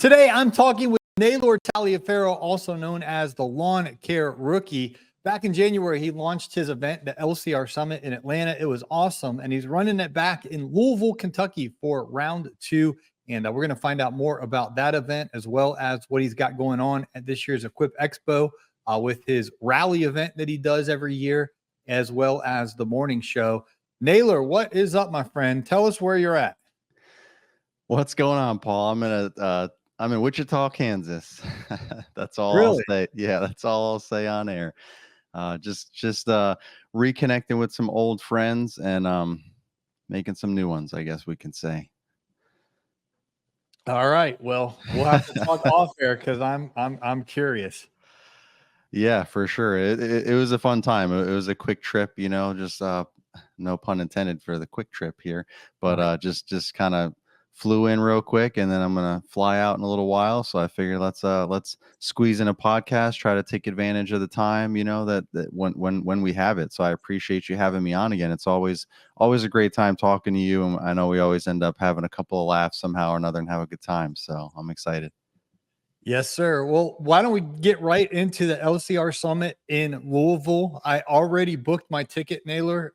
Today, I'm talking with Naylor Taliaferro, also known as the Lawn Care Rookie. Back in January, he launched his event, the LCR Summit in Atlanta. It was awesome, and he's running it back in Louisville, Kentucky for round two. And we're going to find out more about that event as well as what he's got going on at this year's Equip Expo with his rally event that he does every year, as well as the morning show. Naylor, what is up, my friend? Tell us where you're at. What's going on, Paul? I'm in Wichita, Kansas. That's all Really? I'll say. Yeah, that's all I'll say on air. Just reconnecting with some old friends and making some new ones, I guess we can say. All right. Well, we'll have to talk off air because I'm curious. Yeah, for sure. It was a fun time. It was a quick trip, just no pun intended for the quick trip here, but just kind of flew in real quick, and then I'm gonna fly out in a little while. So I figured let's squeeze in a podcast, try to take advantage of the time, that when we have it. So I appreciate you having me on again. It's always a great time talking to you, and I know we always end up having a couple of laughs somehow or another and have a good time. So I'm excited. Yes, sir. Well, why don't we get right into the LCR Summit in Louisville? I already booked my ticket, Naylor.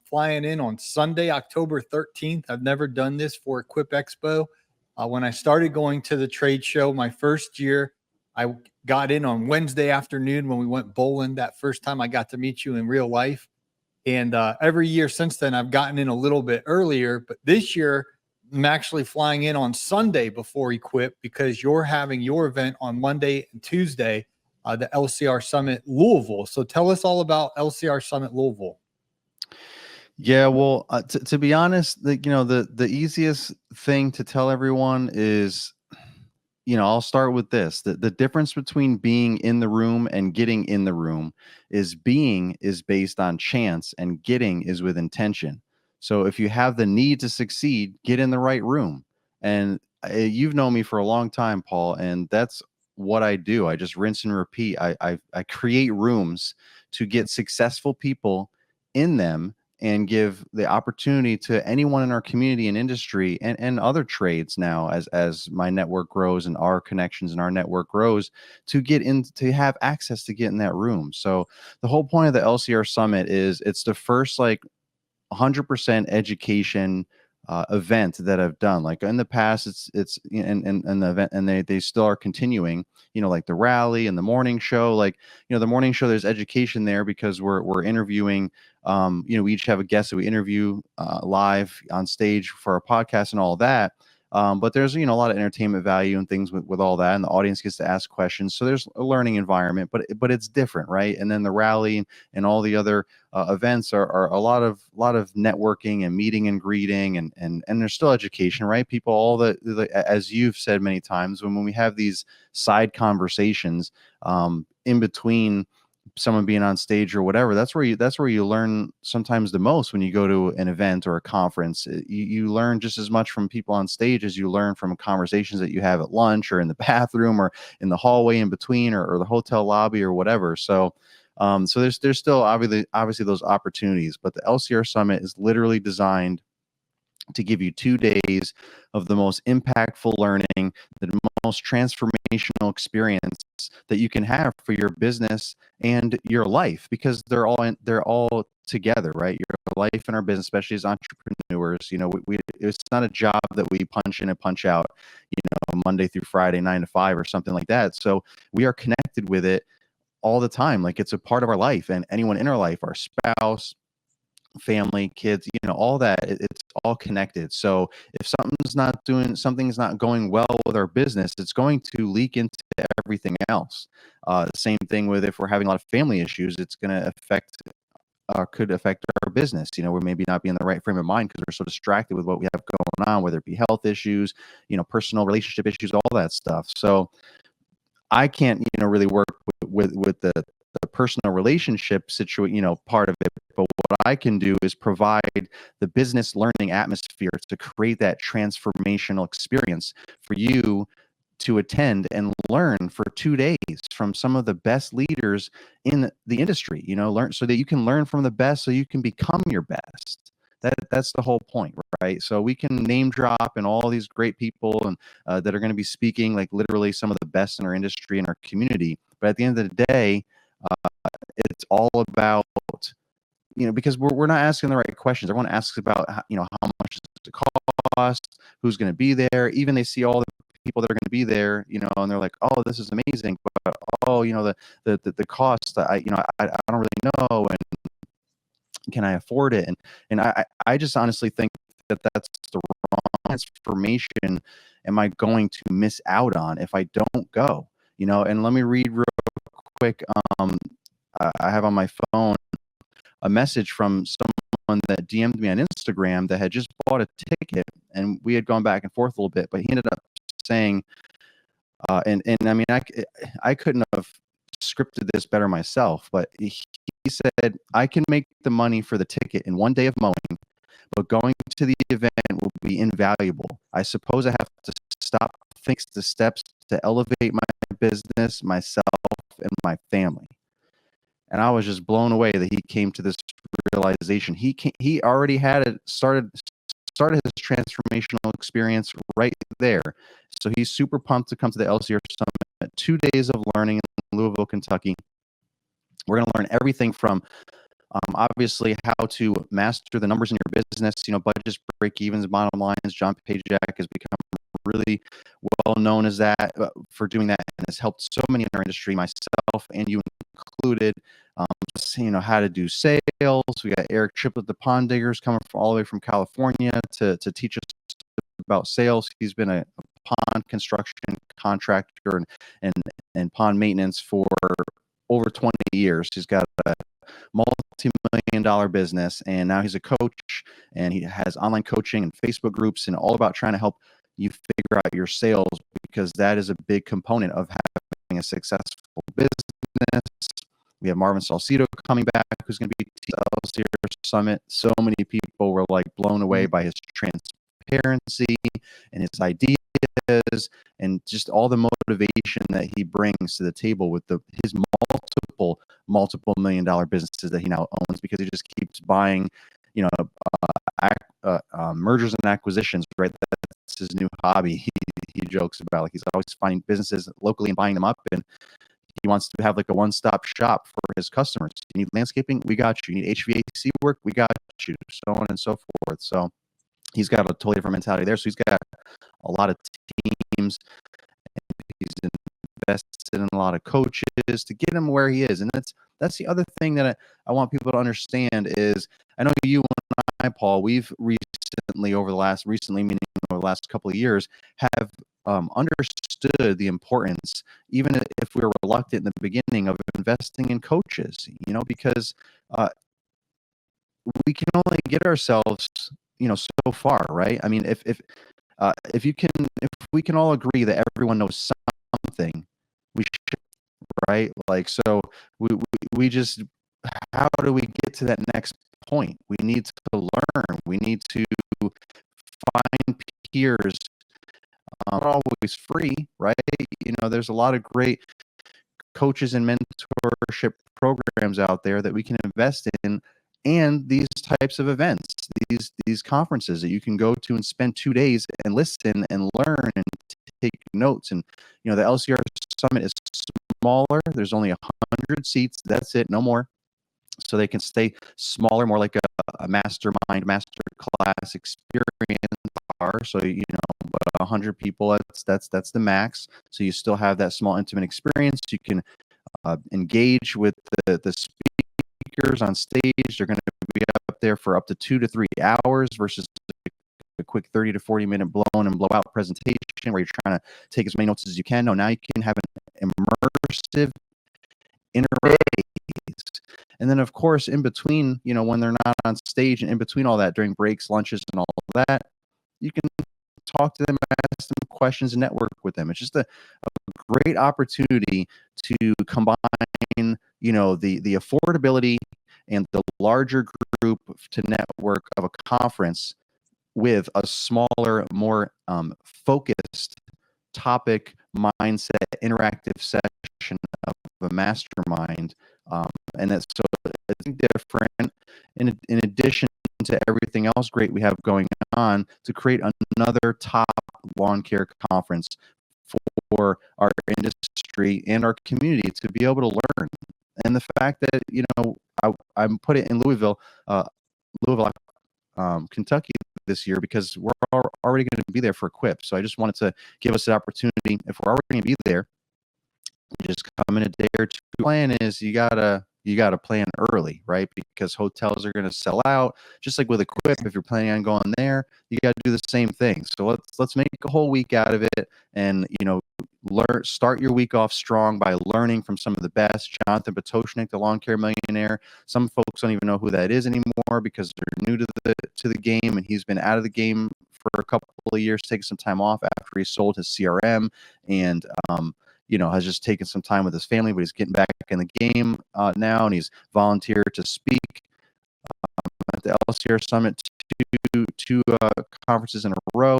Flying in on Sunday, October 13th. I've never done this for Equip Expo. When I started going to the trade show my first year, I got in on Wednesday afternoon when we went bowling. That first time I got to meet you in real life. And every year since then, I've gotten in a little bit earlier. But this year, I'm actually flying in on Sunday before Equip because you're having your event on Monday and Tuesday, the LCR Summit Louisville. So tell us all about LCR Summit Louisville. Yeah, well, to be honest, the easiest thing to tell everyone is, I'll start with this. The difference between being in the room and getting in the room is being is based on chance and getting is with intention. So if you have the need to succeed, get in the right room. And you've known me for a long time, Paul, and that's what I do. I just rinse and repeat. I create rooms to get successful people in them and give the opportunity to anyone in our community and industry and other trades now as my network grows and our connections and our network grows to get in, to have access to get in that room. So the whole point of the LCR Summit is it's the first 100% education event that I've done. Like in the past, it's and the event, and they still are continuing, like the rally and the morning show. The morning show, there's education there because we're interviewing, we each have a guest that we interview live on stage for our podcast and all that. But there's, a lot of entertainment value and things with all that, and the audience gets to ask questions. So there's a learning environment, but it's different, right? And then the rally and all the other events are a lot of networking and meeting and greeting, and there's still education, right? People, all the as you've said many times, when we have these side conversations in between someone being on stage or whatever, that's where you learn sometimes the most. When you go to an event or a conference, you learn just as much from people on stage as you learn from conversations that you have at lunch or in the bathroom or in the hallway in between or the hotel lobby or whatever. So there's still obviously those opportunities, but the LCR Summit is literally designed to give you 2 days of the most impactful learning, the most transformational experience that you can have for your business and your life, because they're all together, right? Your life and our business, especially as entrepreneurs, it's not a job that we punch in and punch out, Monday through Friday, 9 to 5 or something like that. So we are connected with it all the time. Like it's a part of our life, and anyone in our life, our spouse, family, kids, all that, it's all connected. So if something's not going well with our business, it's going to leak into everything else. Same thing with if we're having a lot of family issues, it's going to could affect our business. We maybe not be in the right frame of mind because we're so distracted with what we have going on, whether it be health issues, personal relationship issues, all that stuff. So I can't, really work with the personal relationship situation, part of it. But what I can do is provide the business learning atmosphere to create that transformational experience for you to attend and learn for 2 days from some of the best leaders in the industry, learn so that you can learn from the best so you can become your best. That's the whole point, right? So we can name drop and all these great people and that are going to be speaking, like literally some of the best in our industry and our community. But at the end of the day, it's all about, because we're not asking the right questions. Everyone asks about, how much does it cost, who's going to be there. Even they see all the people that are going to be there, and they're like, oh, this is amazing. But, oh, the cost, I don't really know. And can I afford it? And I just honestly think that that's the wrong transformation am I going to miss out on if I don't go? And let me read real quick. I have on my phone a message from someone that DM'd me on Instagram that had just bought a ticket, and we had gone back and forth a little bit, but he ended up saying, and I mean, I couldn't have scripted this better myself, but he said, I can make the money for the ticket in one day of mowing, but going to the event will be invaluable. I suppose I have to stop, think the steps to elevate my business, myself, and my family. And I was just blown away that he came to this realization. He already had it started his transformational experience right there. So he's super pumped to come to the LCR Summit. 2 days of learning in Louisville, Kentucky. We're going to learn everything from obviously how to master the numbers in your business, budgets, break evens, bottom lines. John Pajak has become really well known as that for doing that, and has helped so many in our industry, myself and you included. How to do sales. We got Eric Triplett, the pond diggers, coming all the way from California to teach us about sales. He's been a pond construction contractor and pond maintenance for over 20 years. He's got a multi-million-dollar business, and now he's a coach, and he has online coaching and Facebook groups, and all about trying to help you figure out your sales, because that is a big component of having a successful business. We have Marvin Salcido coming back, who's going to be at the LCR Summit. So many people were like blown away by his transparency and his ideas, and just all the motivation that he brings to the table with his multiple $1-million businesses that he now owns, because he just keeps buying, mergers and acquisitions. Right, that's his new hobby. He jokes about, like, he's always finding businesses locally and buying them up, and he wants to have like a one-stop shop for his customers. You need landscaping? We got you. You need HVAC work? We got you. So on and so forth. So he's got a totally different mentality there. So he's got a lot of teams. He's invested in a lot of coaches to get him where he is. And that's the other thing that I want people to understand is, I know you and I, Paul, we've meaning over the last couple of years, have understood the importance, even if we were reluctant in the beginning, of investing in coaches, because we can only get ourselves, so far, right? I mean, if we can all agree that everyone knows something, we should, right? Like, so we just, how do we get to that next point? We need to learn. We need to find peers. Not always free, right? There's a lot of great coaches and mentorship programs out there that we can invest in, and these types of events, these conferences that you can go to and spend 2 days and listen and learn and take notes. And the LCR Summit is smaller. There's only 100 seats. That's it, no more. So they can stay smaller, more like a mastermind, master class experience. So but 100 people, that's the max. So you still have that small, intimate experience. You can engage with the speakers on stage. They're going to be up there for up to 2 to 3 hours versus a quick 30 to 40 minute blown and blowout presentation where you're trying to take as many notes as you can. No, now you can have an immersive interface. And then, of course, in between, when they're not on stage, and in between all that, during breaks, lunches, and all that, you can talk to them, ask them questions, and network with them. It's just a great opportunity to combine, the affordability and the larger group to network of a conference with a smaller, more focused topic, mindset, interactive session of a mastermind. And that's so it's different. In addition to everything else great we have going on, to create another top lawn care conference for our industry and our community to be able to learn. And the fact that, I'm put it in Louisville, Kentucky this year, because we're already going to be there for Equip. So I just wanted to give us the opportunity, if we're already going to be there, just come in a day or two. Plan is you gotta plan early, right? Because hotels are going to sell out. Just like with Equip, if you're planning on going there, you got to do the same thing. So let's make a whole week out of it, and start your week off strong by learning from some of the best. Jonathan Potoshnik, the lawn care millionaire. Some folks don't even know who that is anymore because they're new to the game, and he's been out of the game for a couple of years, taking some time off after he sold his CRM, and has just taken some time with his family, but he's getting back in the game now, and he's volunteered to speak at the LCR Summit two conferences in a row.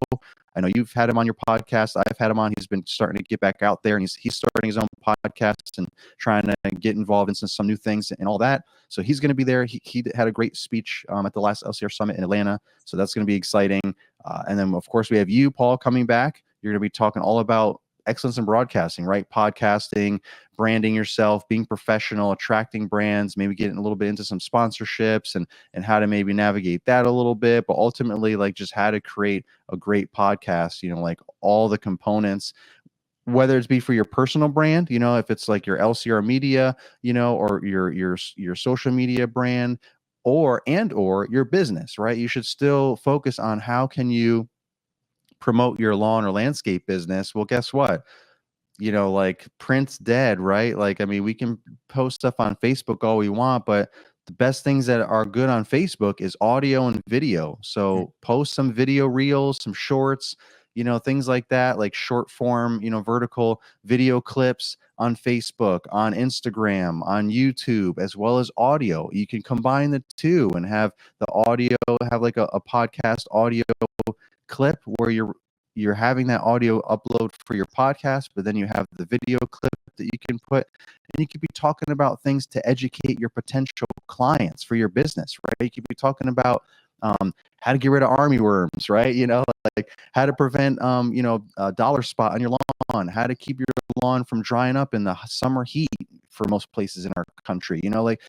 I know you've had him on your podcast. I've had him on. He's been starting to get back out there, and he's starting his own podcast and trying to get involved in some new things and all that. So he's going to be there. He had a great speech at the last LCR Summit in Atlanta, so that's going to be exciting. And then, of course, we have you, Paul, coming back. You're going to be talking all about excellence in broadcasting, right? Podcasting, branding yourself, being professional, attracting brands, maybe getting a little bit into some sponsorships and how to maybe navigate that a little bit, but ultimately like just how to create a great podcast, like all the components, whether it's be for your personal brand, if it's like your LCR media, or your social media brand, or your business, right? You should still focus on how can you promote your lawn or landscape business. Well, guess what? Like print's dead, right? Like, I mean, we can post stuff on Facebook all we want, but the best things that are good on Facebook is audio and video. So post some video reels, some shorts, things like that, like short form, vertical video clips on Facebook, on Instagram, on YouTube, as well as audio. You can combine the two and have the audio, have like a podcast audio clip where you're having that audio upload for your podcast, but then you have the video clip that you can put, and you could be talking about things to educate your potential clients for your business, right? You could be talking about how to get rid of army worms, right? Like how to prevent a dollar spot on your lawn, how to keep your lawn from drying up in the summer heat for most places in our country, like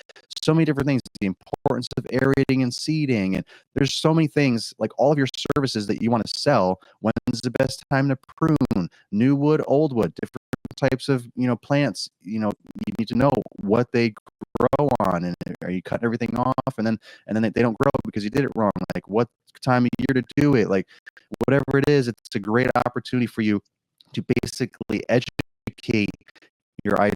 so many different things, the importance of aerating and seeding, and there's so many things, like all of your services that you want to sell. When's the best time to prune new wood, old wood, different types of plants? You need to know what they grow on, and are you cutting everything off, and then they don't grow because you did it wrong? Like what time of year to do it? Like whatever it is, it's a great opportunity for you to basically educate your idea.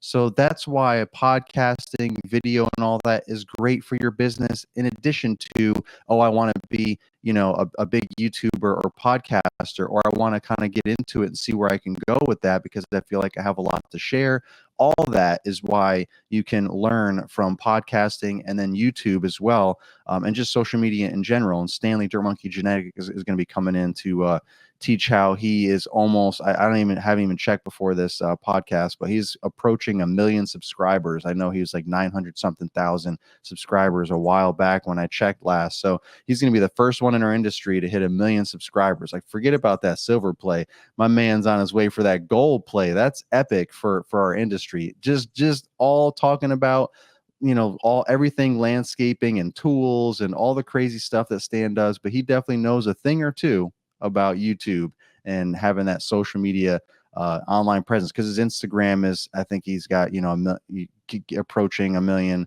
So that's why podcasting, video, and all that is great for your business. In addition to, I want to be, a big YouTuber or podcaster, or I want to kind of get into it and see where I can go with that because I feel like I have a lot to share. All that is why you can learn from podcasting and then YouTube as well, and just social media in general. And Stanley Dirt Monkey Genetic is going to be coming in to teach how he is almost, I haven't even checked before this podcast, but he's approaching 1 million subscribers. I know he was like 900 something thousand subscribers a while back when I checked last. So he's going to be the first one in our industry to hit 1 million subscribers. Like forget about that silver play. My man's on his way for that gold play. That's epic for our industry. Just all talking about everything landscaping and tools and all the crazy stuff that Stan does, but he definitely knows a thing or two about YouTube and having that social media online presence, because his Instagram is, I think he's got approaching 1 million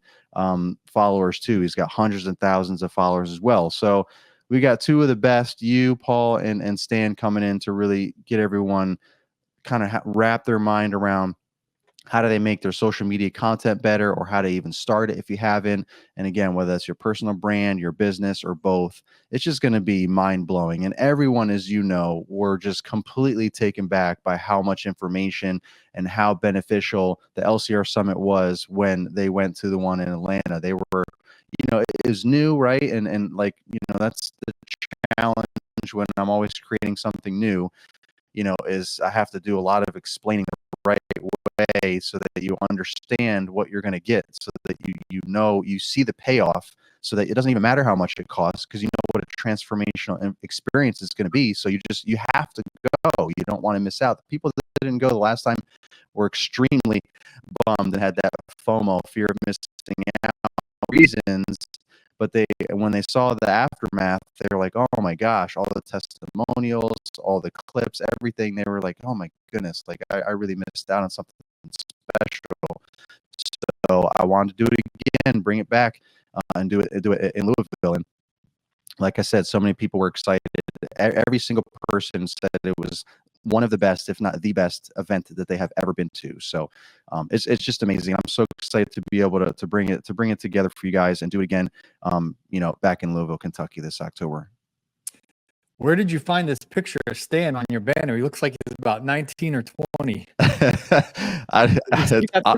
followers too. He's got hundreds and thousands of followers as well. So we got two of the best, you, Paul, and Stan, coming in to really get everyone kind of wrap their mind around how do they make their social media content better, or how to even start it if you haven't. And again, whether that's your personal brand, your business, or both, it's just going to be mind blowing. And everyone, as you know, were just completely taken back by how much information and how beneficial the LCR Summit was when they went to the one in Atlanta. They were, it is new, right? And like, that's the challenge when I'm always creating something new, is I have to do a lot of explaining the right way so that you understand what you're going to get, so that you see the payoff so that it doesn't even matter how much it costs, because you know what a transformational experience is going to be. So you have to go. You don't want to miss out. The people that didn't go the last time were extremely bummed and had that FOMO, fear of missing out reasons. But when they saw the aftermath, they were like, oh my gosh, all the testimonials, all the clips, everything. They were like, oh my goodness, like I really missed out on something special. So I wanted to do it again, bring it back, and do it in Louisville. And like I said, so many people were excited. Every single person said it was one of the best, if not the best event that they have ever been to. So it's just amazing. I'm so excited to be able to bring it together for you guys and do it again, back in Louisville, Kentucky this October. Where did you find this picture of Stan on your banner? He looks like he's about 19 or 20.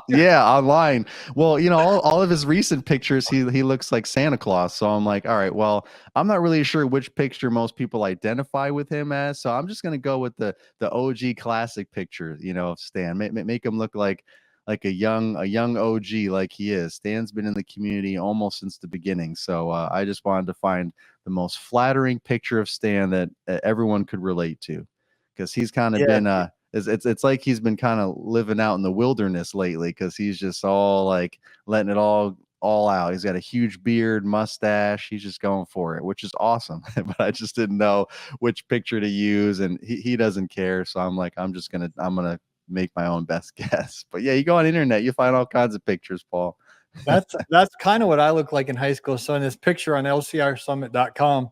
Yeah, online. Well, all of his recent pictures, he looks like Santa Claus. So I'm like, all right, well, I'm not really sure which picture most people identify with him as. So I'm just gonna go with the OG classic picture, of Stan. Make him look like a young OG, like he is. Stan's been in the community almost since the beginning. So I just wanted to find the most flattering picture of Stan that everyone could relate to, because he's kind of been it's like he's been kind of living out in the wilderness lately, because he's just all like letting it all out. He's got a huge beard, mustache. He's just going for it, which is awesome. But I just didn't know which picture to use, and he doesn't care. So I'm like, I'm gonna make my own best guess. But yeah, you go on the internet, you find all kinds of pictures, Paul. That's kind of what I look like in high school. So in this picture on LCRsummit.com,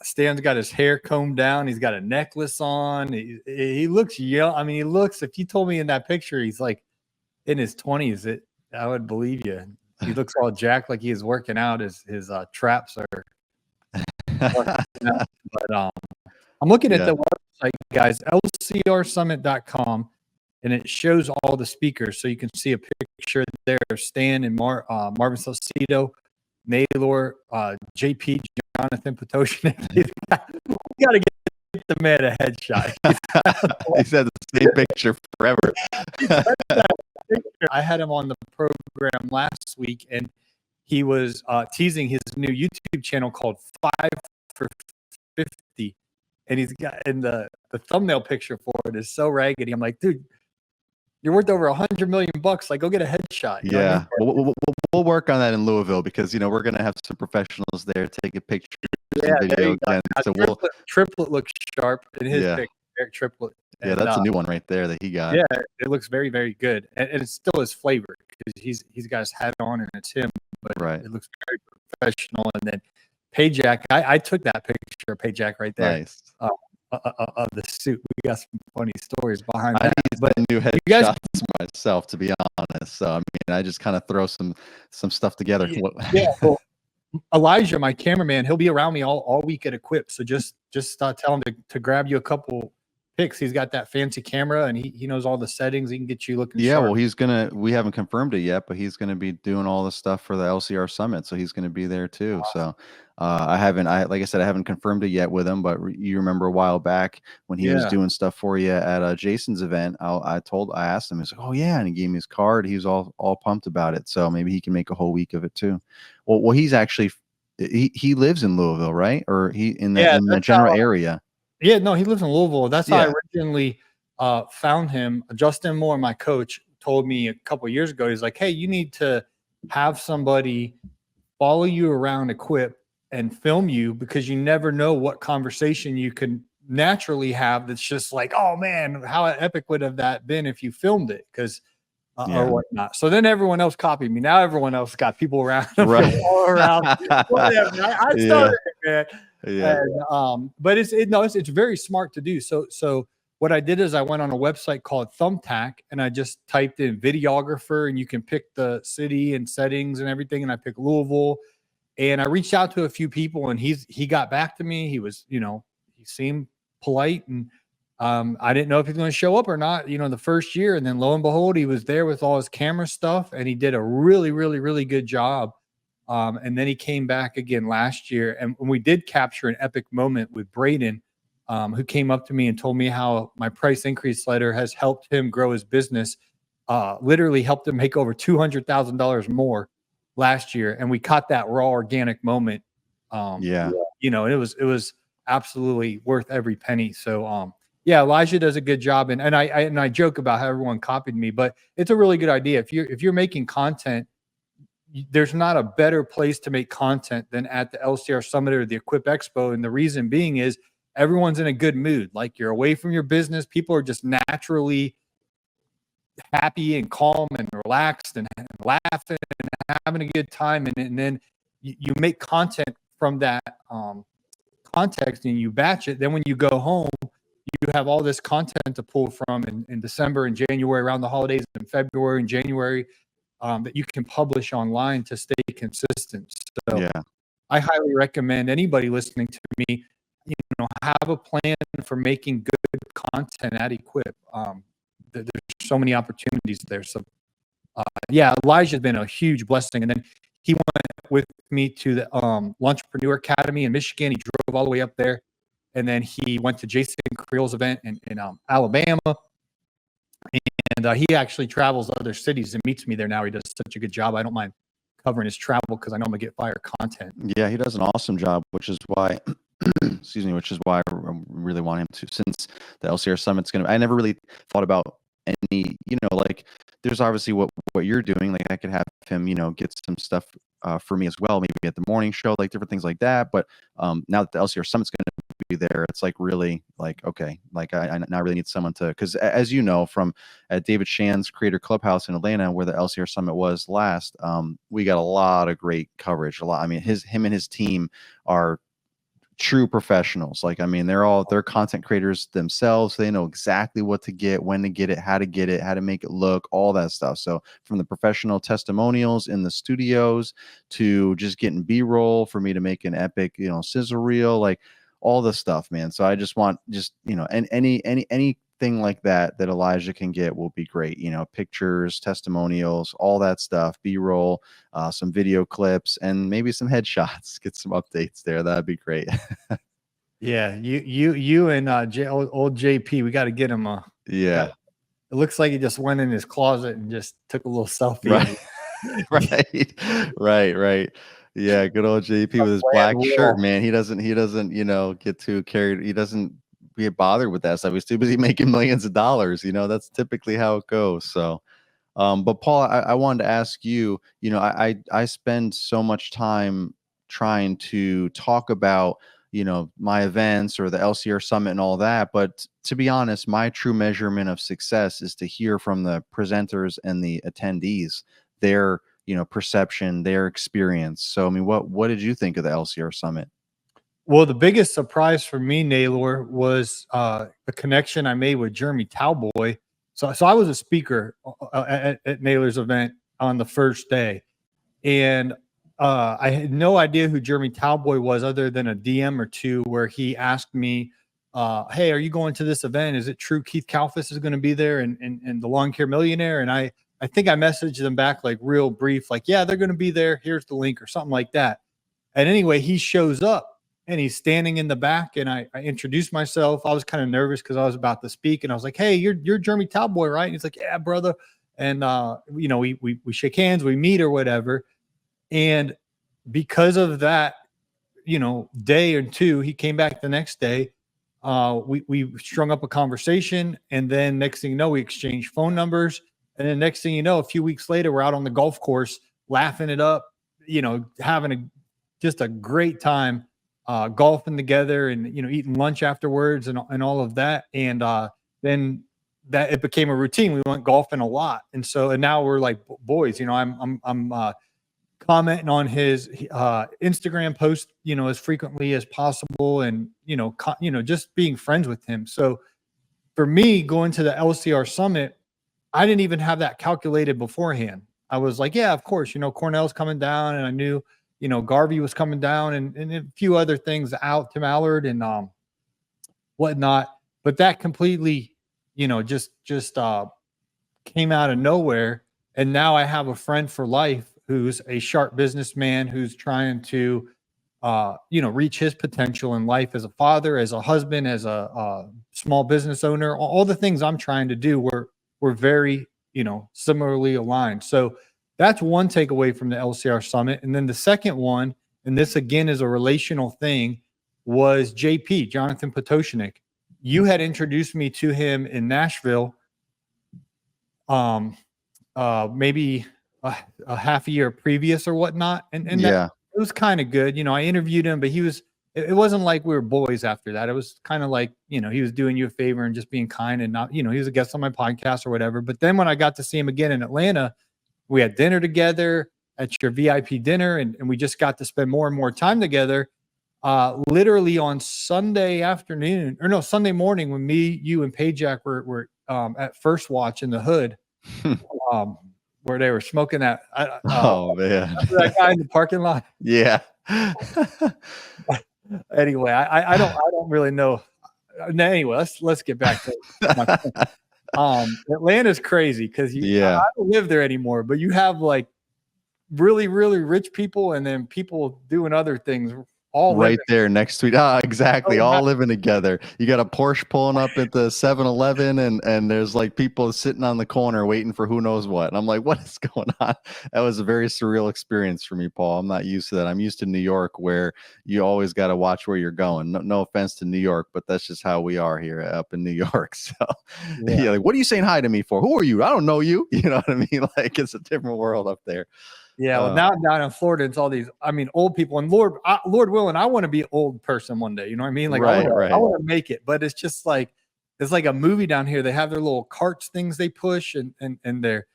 Stan's got his hair combed down. He's got a necklace on. He looks young. I mean, if you told me in that picture he's like in his 20s, I would believe you. He looks all jacked, like he is working out. His traps are. But I'm looking at the website, guys, LCRsummit.com. And it shows all the speakers. So you can see a picture there of Stan and Marvin Salcedo, Naylor, JP, Jonathan Potoshin. We got to get the man a headshot. He's had the same picture forever. I had him on the program last week, and he was teasing his new YouTube channel called 5 for 50. And he's got, and the thumbnail picture for it is so raggedy. I'm like, dude, you're worth over $100 million. Like, go get a headshot. Yeah, we'll work on that in Louisville, because we're gonna have some professionals there taking pictures and video again. So Triplet looks sharp in his picture. Eric Triplet. Yeah, that's a new one right there that he got. Yeah, it looks very, very good, and it's still his flavor, because he's got his hat on and it's him. But it looks very professional. And then Payjack, I took that picture of Payjack right there. Nice. Of the suit. We got some funny stories behind that. But new headshots myself, to be honest. So I mean, I just kind of throw some stuff together. Yeah. Well, Elijah, my cameraman, he'll be around me all week at Equip. So just tell him to grab you a couple pics. He's got that fancy camera, and he knows all the settings. He can get you looking sharp. Well, we haven't confirmed it yet, but he's gonna be doing all the stuff for the LCR Summit, so he's gonna be there too. Awesome. So like I said, I haven't confirmed it yet with him, but you remember a while back when he was doing stuff for you at Jason's event, I asked him, he's like, oh yeah, and he gave me his card. He was all pumped about it. So maybe he can make a whole week of it too. Well, he's actually he lives in Louisville, right? Or he in the general area. Yeah, no, he lives in Louisville. That's how I originally found him. Justin Moore, my coach, told me a couple of years ago, he's like, hey, you need to have somebody follow you around Equip and film you, because you never know what conversation you can naturally have that's just like, oh man, how epic would have that been if you filmed it, because or whatnot. So then everyone else copied me. Now everyone else got people around, all around. Whatever. I started it, man. Yeah. And, but it's very smart to do. So what I did is I went on a website called Thumbtack, and I just typed in videographer, and you can pick the city and settings and everything. And I picked Louisville. And I reached out to a few people, and he got back to me. He was, he seemed polite, and I didn't know if he was going to show up or not, the first year. And then lo and behold, he was there with all his camera stuff, and he did a really, really, really good job. And then he came back again last year, and we did capture an epic moment with Braden, who came up to me and told me how my price increase letter has helped him grow his business, literally helped him make over $200,000 more last year, and we caught that raw organic moment. Yeah. You know, it was absolutely worth every penny. So yeah, Elijah does a good job, and I joke about how everyone copied me, but it's a really good idea. If you're making content, there's not a better place to make content than at the LCR Summit or the Equip Expo. And the reason being is everyone's in a good mood. Like, you're away from your business. People are just naturally happy and calm and relaxed and laughing and having a good time. And then you make content from that context, and you batch it. Then when you go home, you have all this content to pull from in December and January, around the holidays, in February and January, that you can publish online to stay consistent. So Yeah. I highly recommend anybody listening to me, have a plan for making good content at Equip. There's so many opportunities there. So yeah, Elijah's been a huge blessing. And then he went with me to the Lunchpreneur Academy in Michigan. He drove all the way up there. And then he went to Jason Creel's event in Alabama. And he actually travels to other cities and meets me there now. He does such a good job. I don't mind covering his travel because I know I'm gonna get fire content. Yeah, he does an awesome job, which is why, excuse me, which is why I really want him to, since the LCR Summit's I never really thought about any, like, there's obviously what you're doing. Like, I could have him, get some stuff for me as well, maybe at the morning show, like different things like that. But now that the LCR Summit's going to be there, it's like really like, okay, like I now really need someone to, because as you know, from at David Shan's Creator Clubhouse in Atlanta, where the LCR Summit was last, we got a lot of great coverage. I mean, him and his team are true professionals. Like, I mean, they're content creators themselves. They know exactly what to get, when to get it, how to make it look, all that stuff. So from the professional testimonials in the studios to just getting B-roll for me to make an epic, sizzle reel, like all the stuff, man. So I just want and anything like that Elijah can get will be great. Pictures, testimonials, all that stuff, B-roll, some video clips, and maybe some headshots. Get some updates there. That'd be great. Yeah, you and old JP, we got to get him. Yeah. It looks like he just went in his closet and just took a little selfie. Right. Right. Yeah, good old JP with his black shirt, man. He doesn't, get too carried. He doesn't get bothered with that stuff. He's too busy making millions of dollars. That's typically how it goes. So, but Paul, I wanted to ask you, I spend so much time trying to talk about, my events or the LCR Summit and all that. But to be honest, my true measurement of success is to hear from the presenters and the attendees, their, perception, their experience. So, I mean, what did you think of the LCR Summit? Well, the biggest surprise for me, Naylor, was the connection I made with Jeremy Talboy. So I was a speaker at Naylor's event on the first day, and I had no idea who Jeremy Talboy was, other than a DM or two where he asked me, "Hey, are you going to this event? Is it true Keith Kalfas is going to be there and the Lawn Care Millionaire?" And I think I messaged them back like real brief, like, "Yeah, they're going to be there. Here's the link," or something like that. And anyway, he shows up. And he's standing in the back, and I introduced myself. I was kind of nervous because I was about to speak, and I was like, "Hey, you're Jeremy Talboy, right?" And he's like, "Yeah, brother." And we shake hands, we meet or whatever. And because of that, day or two, he came back the next day. We strung up a conversation, and then next thing you know, we exchanged phone numbers. And then next thing you know, a few weeks later, we're out on the golf course laughing it up, having just a great time. Golfing together and eating lunch afterwards and all of that, and then that it became a routine. We went golfing a lot, and now we're like boys. I'm commenting on his Instagram post as frequently as possible, and just being friends with him. So for me, going to the LCR Summit, I didn't even have that calculated beforehand. I was like, yeah, of course, Cornell's coming down, and I knew Garvey was coming down, and a few other things out, Tim Allard and whatnot. But that completely, just came out of nowhere. And now I have a friend for life who's a sharp businessman who's trying to, reach his potential in life as a father, as a husband, as a small business owner. All the things I'm trying to do, we're very, similarly aligned. So that's one takeaway from the LCR summit. And then the second one, and this again is a relational thing, was JP, Jonathan Potoshnik. You had introduced me to him in Nashville, maybe a half a year previous or whatnot. And Yeah. it was kind of good. You know, I interviewed him, but it wasn't like we were boys after that. It was kind of like, you know, he was doing you a favor and just being kind and not, you know, he was a guest on my podcast or whatever. But then when I got to see him again in Atlanta, we had dinner together at your VIP dinner, and we just got to spend more and more time together. Literally on Sunday afternoon, or no, Sunday morning, when me, you, and Pajak were at First Watch in the hood, where they were smoking that. Oh man, that guy in the parking lot. Yeah. Anyway, I don't really know. Anyway, let's get back to my Atlanta's crazy because I don't live there anymore, but you have like really, really rich people and then people doing other things all right there next to it. Exactly. All living together. You got a Porsche pulling up at the 7-Eleven and there's like people sitting on the corner waiting for who knows what. And I'm like, what is going on? That was a very surreal experience for me, Paul. I'm not used to that. I'm used to New York where you always got to watch where you're going. No offense to New York, but that's just how we are here up in New York. So yeah, like, what are you saying hi to me for? Who are you? I don't know you. You know what I mean? Like, it's a different world up there. Yeah, well, now down in Florida, it's all these, I mean, old people. And Lord willing, I want to be an old person one day. You know what I mean? Like, I want to make it. But it's just like, it's like a movie down here. They have their little carts things they push and their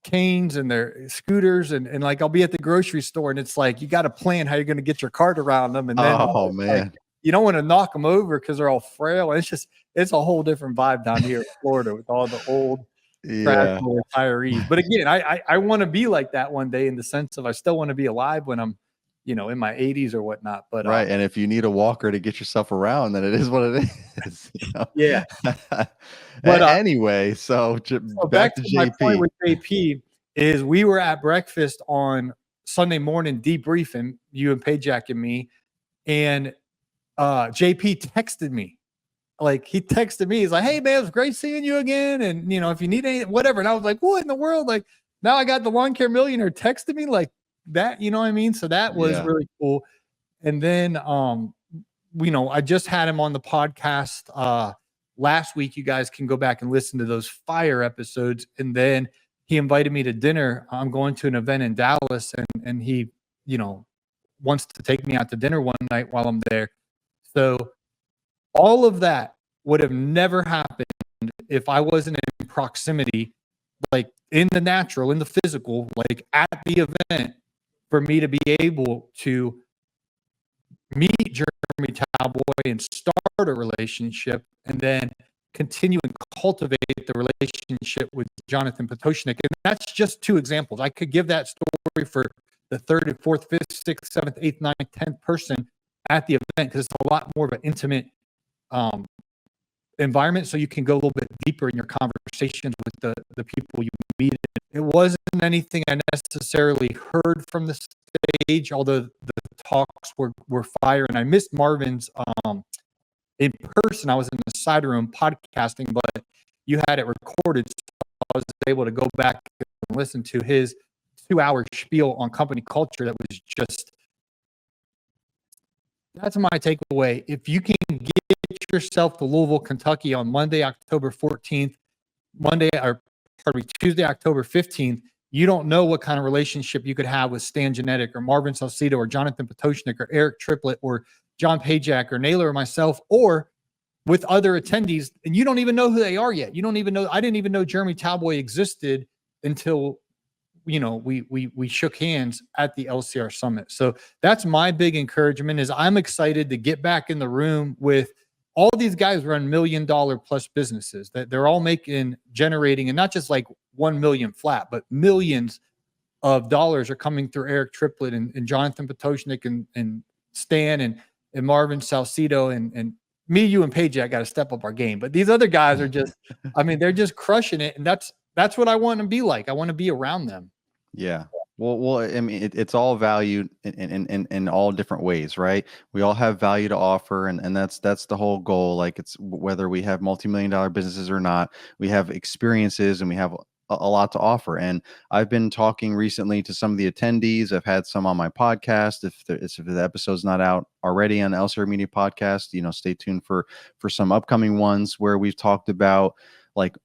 canes and their scooters. And like, I'll be at the grocery store and it's like, you got to plan how you're going to get your cart around them. And then like, you don't want to knock them over because they're all frail. And it's a whole different vibe down here in Florida with all the old retirees. But again, I want to be like that one day in the sense of I still want to be alive when I'm, you know, in my 80s or whatnot. But and if you need a walker to get yourself around, then it is what it is. You know? Yeah. But anyway, so back to JP. My point with JP is we were at breakfast on Sunday morning debriefing, you and Pajak and me, and JP texted me. Like, he texted me, he's like, hey man, it was great seeing you again. And you know, if you need anything, whatever. And I was like, what in the world? Like, now I got the Lawn Care Millionaire texting me like that, you know what I mean? So that was really cool. And then you know, I just had him on the podcast last week. You guys can go back and listen to those fire episodes. And then he invited me to dinner. I'm going to an event in Dallas, and he, you know, wants to take me out to dinner one night while I'm there. So all of that would have never happened if I wasn't in proximity, like in the natural, in the physical, like at the event, for me to be able to meet Jeremy Talboy and start a relationship and then continue and cultivate the relationship with Jonathan Potoshnik. And that's just two examples. I could give that story for the third and fourth, fifth, sixth, seventh, eighth, ninth, 10th person at the event because it's a lot more of an intimate environment, so you can go a little bit deeper in your conversations with the people you meet. It wasn't anything I necessarily heard from the stage, although the talks were fire. And I missed Marvin's in person. I was in the side room podcasting, but you had it recorded, so I was able to go back and listen to his 2-hour spiel on company culture. That was just, that's my takeaway. If you can get yourself to Louisville, Kentucky on Monday, October 14th, Tuesday, October 15th, you don't know what kind of relationship you could have with Stan Genetic or Marvin Salcido or Jonathan Potoshnik or Eric Triplett or John Pajak or Naylor or myself, or with other attendees, and you don't even know who they are yet. You don't even know. I didn't even know Jeremy Talboy existed until, you know, we shook hands at the LCR summit. So that's my big encouragement, is I'm excited to get back in the room with all these guys run $1 million plus businesses that they're all generating, and not just like 1 million flat, but millions of dollars are coming through Eric Triplett and Jonathan Potoshnik and Stan and Marvin Salcido and me, you, and Pajak got to step up our game. But these other guys are just, I mean, they're just crushing it. And that's what I want to be like. I want to be around them. Yeah. Well, I mean, it's all valued in all different ways, right? We all have value to offer, and that's the whole goal. Like, it's whether we have multi-million-dollar businesses or not, we have experiences and we have a lot to offer. And I've been talking recently to some of the attendees. I've had some on my podcast. If the episode's not out already on the LCR Media podcast, stay tuned for some upcoming ones where we've talked about like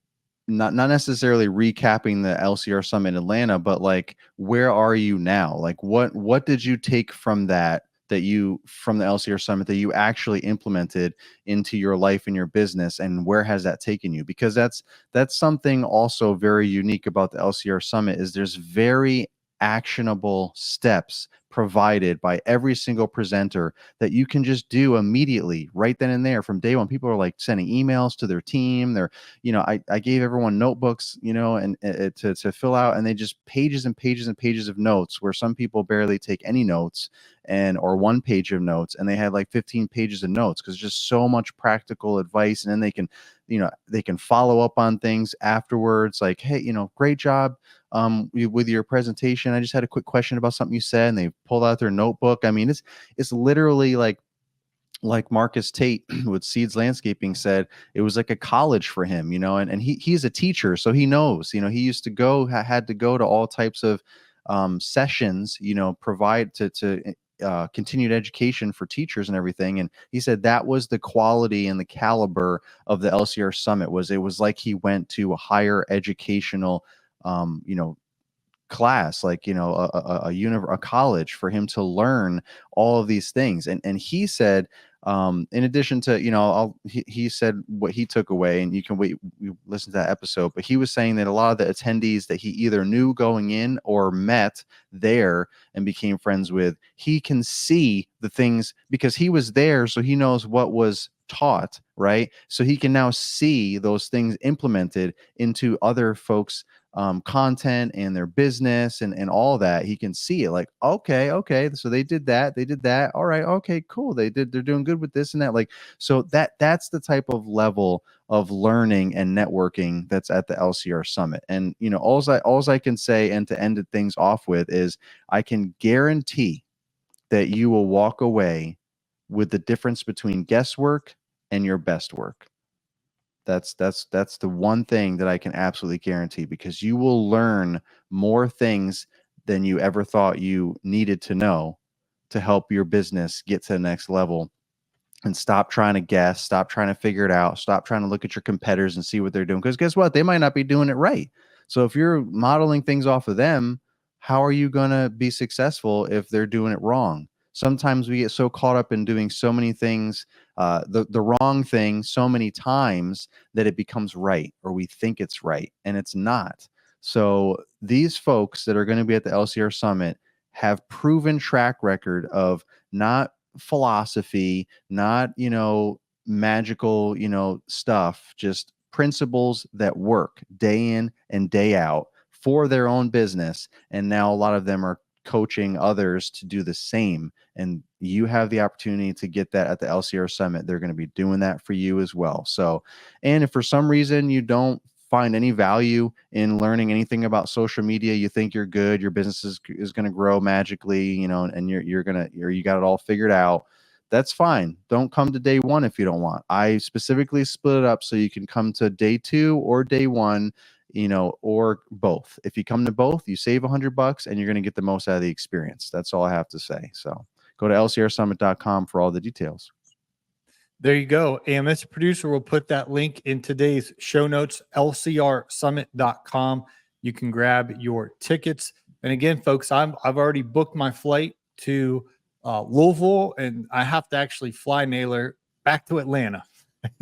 not necessarily recapping the LCR Summit in Atlanta, but like, where are you now? Like, what did you take from from the LCR Summit that you actually implemented into your life and your business, and where has that taken you? Because that's something also very unique about the LCR Summit is there's very actionable steps provided by every single presenter that you can just do immediately right then and there from day one. People are like sending emails to their team. They're, I gave everyone notebooks, and to fill out, and they just pages and pages and pages of notes, where some people barely take any notes or 1 page of notes, and they had like 15 pages of notes because just so much practical advice. And then they can follow up on things afterwards, like, hey, great job with your presentation. I just had a quick question about something you said, and they pulled out their notebook. I mean, it's literally like Marcus Tate with Seeds Landscaping said, it was like a college for him, and he's a teacher, so he knows, he used to had to go to all types of sessions, provide to continued education for teachers and everything. And he said that was the quality and the caliber of the LCR Summit. It was like he went to a higher educational class, like a college, for him to learn all of these things. And he said, in addition to, he said what he took away, and you can listen to that episode, but he was saying that a lot of the attendees that he either knew going in or met there and became friends with, he can see the things because he was there, so he knows what was taught, right? So he can now see those things implemented into other folks' content and their business and all that. He can see it, like, okay, so they did that, all right, okay, cool, they're doing good with this and that. Like, so that's the type of level of learning and networking that's at the LCR Summit. And all I can say, and to end things off with, is I can guarantee that you will walk away with the difference between guesswork and your best work. That's the one thing that I can absolutely guarantee, because you will learn more things than you ever thought you needed to know to help your business get to the next level. And stop trying to guess, stop trying to figure it out, stop trying to look at your competitors and see what they're doing, because guess what? They might not be doing it right. So if you're modeling things off of them, how are you going to be successful if they're doing it wrong? Sometimes we get so caught up in doing so many things, the wrong thing so many times, that it becomes right, or we think it's right, and it's not. So these folks that are going to be at the LCR Summit have proven track record of not philosophy, not, magical, stuff, just principles that work day in and day out for their own business. And now a lot of them are coaching others to do the same. And you have the opportunity to get that at the LCR Summit. They're going to be doing that for you as well. So, and if for some reason you don't find any value in learning anything about social media, you think you're good, your business is going to grow magically, and you got it all figured out, that's fine. Don't come to day one if you don't want. I specifically split it up so you can come to day 2 or day 1, or both. If you come to both, you save $100 and you're going to get the most out of the experience. That's all I have to say. So go to lcrsummit.com for all the details. There you go. And Mr. Producer will put that link in today's show notes, lcrsummit.com. You can grab your tickets. And again, folks, I've already booked my flight to Louisville, and I have to actually fly Naylor back to Atlanta.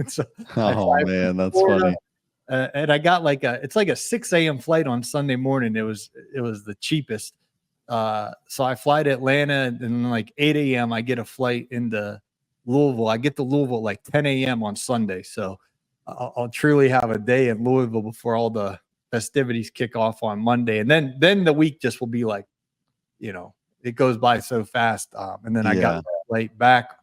So oh man, that's funny. And I got it's like a 6 a.m. flight on Sunday morning. It was the cheapest. So I fly to Atlanta, and then like 8 a.m. I get a flight into Louisville. I get to Louisville like 10 a.m. on Sunday. So I'll truly have a day in Louisville before all the festivities kick off on Monday. And then the week just will be like, it goes by so fast. And then I got late back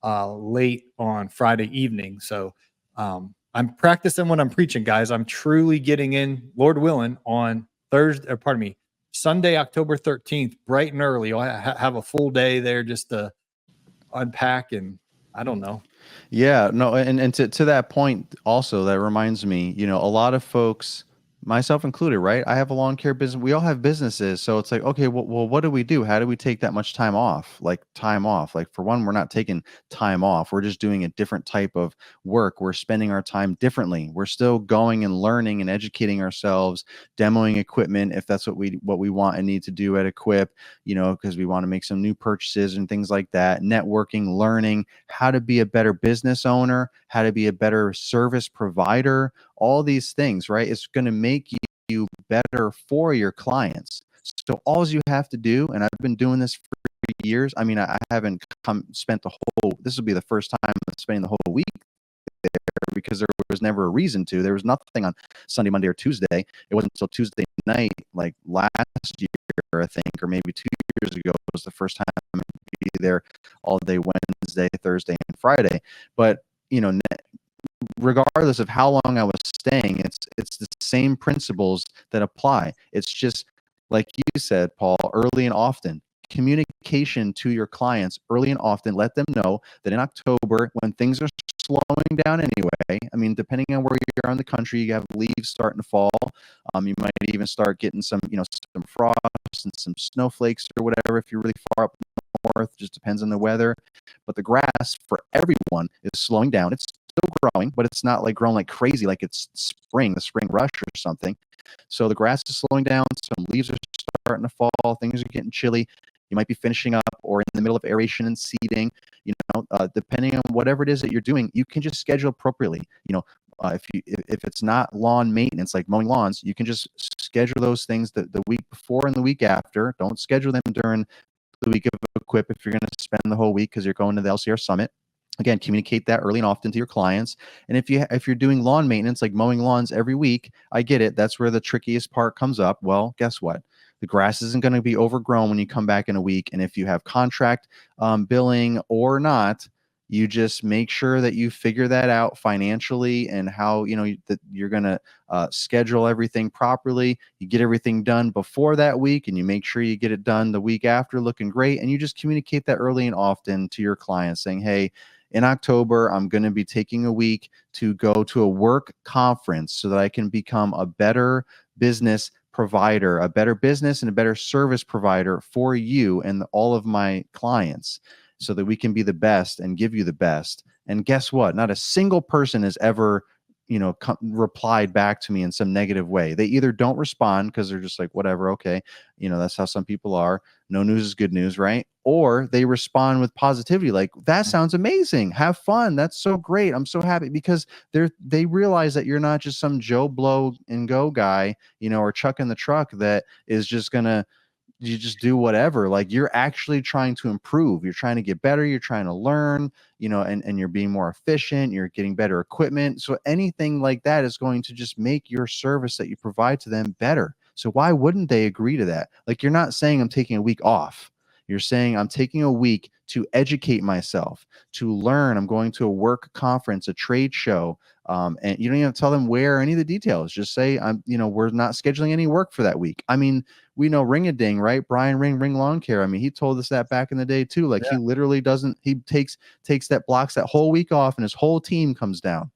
late on Friday evening. So I'm practicing what I'm preaching, guys. I'm truly getting in, Lord willing, on Sunday, October 13th, bright and early. I'll have a full day there just to unpack, and I don't know. Yeah, no, and to that point also, that reminds me, a lot of folks myself included, right? I have a lawn care business. We all have businesses. So it's like, okay, well, what do we do? How do we take that much time off? Like time off. Like for one, we're not taking time off. We're just doing a different type of work. We're spending our time differently. We're still going and learning and educating ourselves, demoing equipment if that's what we want and need to do at Equip, because we want to make some new purchases and things like that. Networking, learning how to be a better business owner, how to be a better service provider, all these things, right? It's going to make you better for your clients. So all you have to do, and I've been doing this for years. I mean, I haven't spent the whole, this will be the first time I'm spending the whole week there because there was never a reason to. There was nothing on Sunday, Monday, or Tuesday. It wasn't until Tuesday night, like last year, I think, or maybe 2 years ago, was the first time I'd be there all day Wednesday, Thursday, and Friday. But, regardless of how long I was staying, it's the same principles that apply. It's just like you said, Paul, early and often. Communication to your clients early and often. Let them know that in October, when things are slowing down anyway, I mean, depending on where you are in the country, you have leaves starting to fall. You might even start getting some frost and some snowflakes or whatever if you're really far up north. Just depends on the weather. But the grass for everyone is slowing down. It's still growing, but it's not like growing like crazy, like it's spring, the spring rush or something. So the grass is slowing down. Some leaves are starting to fall. Things are getting chilly. You might be finishing up or in the middle of aeration and seeding. Depending on whatever it is that you're doing, you can just schedule appropriately. If it's not lawn maintenance like mowing lawns, you can just schedule those things the week before and the week after. Don't schedule them during the week of Equip if you're going to spend the whole week because you're going to the LCR Summit. Again, communicate that early and often to your clients. And if you're doing lawn maintenance, like mowing lawns every week, I get it. That's where the trickiest part comes up. Well, guess what? The grass isn't going to be overgrown when you come back in a week. And if you have contract billing or not, you just make sure that you figure that out financially and how that you're going to schedule everything properly. You get everything done before that week, and you make sure you get it done the week after, looking great. And you just communicate that early and often to your clients, saying, "Hey, in October, I'm going to be taking a week to go to a work conference so that I can become a better business provider, a better business and a better service provider for you and all of my clients, so that we can be the best and give you the best." And guess what? Not a single person has ever, replied back to me in some negative way. They either don't respond because they're just like, whatever, okay, that's how some people are. No news is good news, right? Or they respond with positivity, like, that sounds amazing. Have fun. That's so great. I'm so happy, because they realize that you're not just some Joe Blow and go guy, or Chuck in the truck that is just gonna you just do whatever. Like, you're actually trying to improve, you're trying to get better, you're trying to learn, and you're being more efficient, you're getting better equipment. So anything like that is going to just make your service that you provide to them better. So why wouldn't they agree to that? Like, you're not saying I'm taking a week off. You're saying I'm taking a week to educate myself, to learn. I'm going to a work conference, a trade show. And you don't even have to tell them where or any of the details. Just say, we're not scheduling any work for that week. I mean, we know Ring a Ding, right? Brian Ring Lawn Care. I mean, he told us that back in the day too. Like, Yeah. he literally he takes that, blocks that whole week off, and his whole team comes down.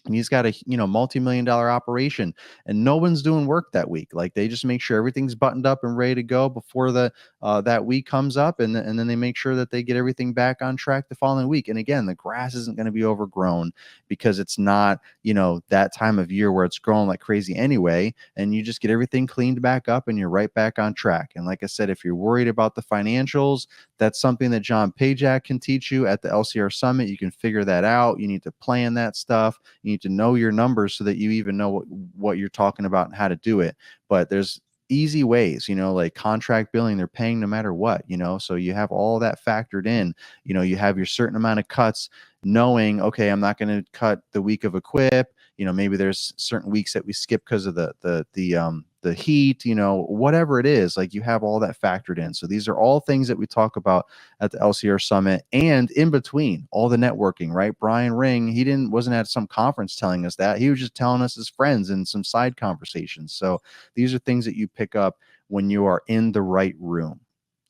And he's got a multi-million-dollar operation, and no one's doing work that week. Like, they just make sure everything's buttoned up and ready to go before that week comes up, and then they make sure that they get everything back on track the following week. And again, the grass isn't going to be overgrown because it's not that time of year where it's growing like crazy anyway. And you just get everything cleaned back up, and you're right back on track. And like I said, if you're worried about the financials, that's something that John Pajak can teach you at the LCR Summit. You can figure that out. You need to plan that stuff. You need to know your numbers so that you even know what you're talking about and how to do it. But there's easy ways, like contract billing. They're paying no matter what, so you have all that factored in. You have your certain amount of cuts, knowing, okay, I'm not going to cut the week of Equip. Maybe there's certain weeks that we skip because of the heat, whatever it is. Like, you have all that factored in. So these are all things that we talk about at the LCR Summit, and in between, all the networking, right? Brian Ring, he wasn't at some conference telling us that. He was just telling us his friends and some side conversations. So these are things that you pick up when you are in the right room.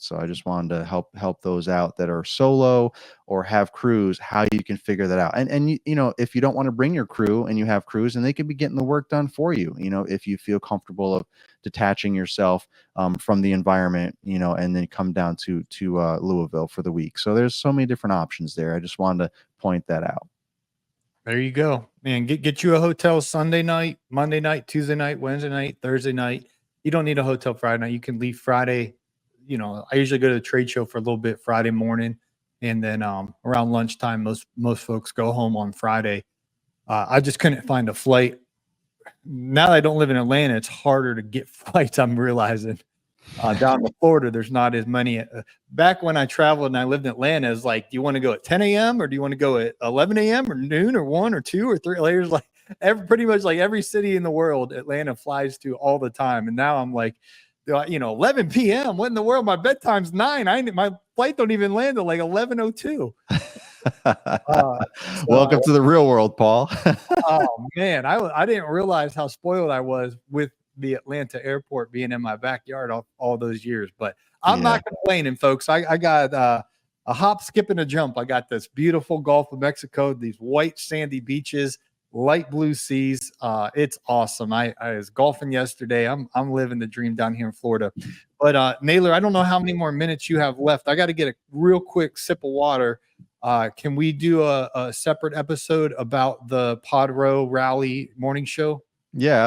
So I just wanted to help those out that are solo or have crews, how you can figure that out. And you know, if you don't want to bring your crew and you have crews, and they could be getting the work done for you, you know, if you feel comfortable of detaching yourself from the environment, you know, and then come down to Louisville for the week. So there's so many different options there. I just wanted to point that out. There you go, man. Get you a hotel Sunday night, Monday night, Tuesday night, Wednesday night, Thursday night. You don't need a hotel Friday night. You can leave Friday. You know, I usually go to the trade show for a little bit Friday morning, and then around lunchtime, most folks go home on Friday. I just couldn't find a flight. Now that I don't live in Atlanta, it's harder to get flights. I'm realizing. Down in Florida, there's not as many. Back when I traveled and I lived in Atlanta, it's like, do you want to go at 10 a.m. or do you want to go at 11 a.m. or noon or 1 or 2 or 3? Layers like pretty much like every city in the world, Atlanta flies to all the time. And now I'm like, you know, 11 p.m. What in the world? My bedtime's 9. My flight don't even land at like 11:02. Welcome to the real world, Paul. Oh man, I didn't realize how spoiled I was with the Atlanta airport being in my backyard all those years, but I'm not complaining, folks. I got a hop, skip, and a jump. I got this beautiful Gulf of Mexico, these white sandy beaches, light blue seas. It's awesome. I was golfing yesterday. I'm living the dream down here in Florida. But Naylor, I don't know how many more minutes you have left. I got to get a real quick sip of water. Can we do a separate episode about the Pod Row Rally morning show? Yeah,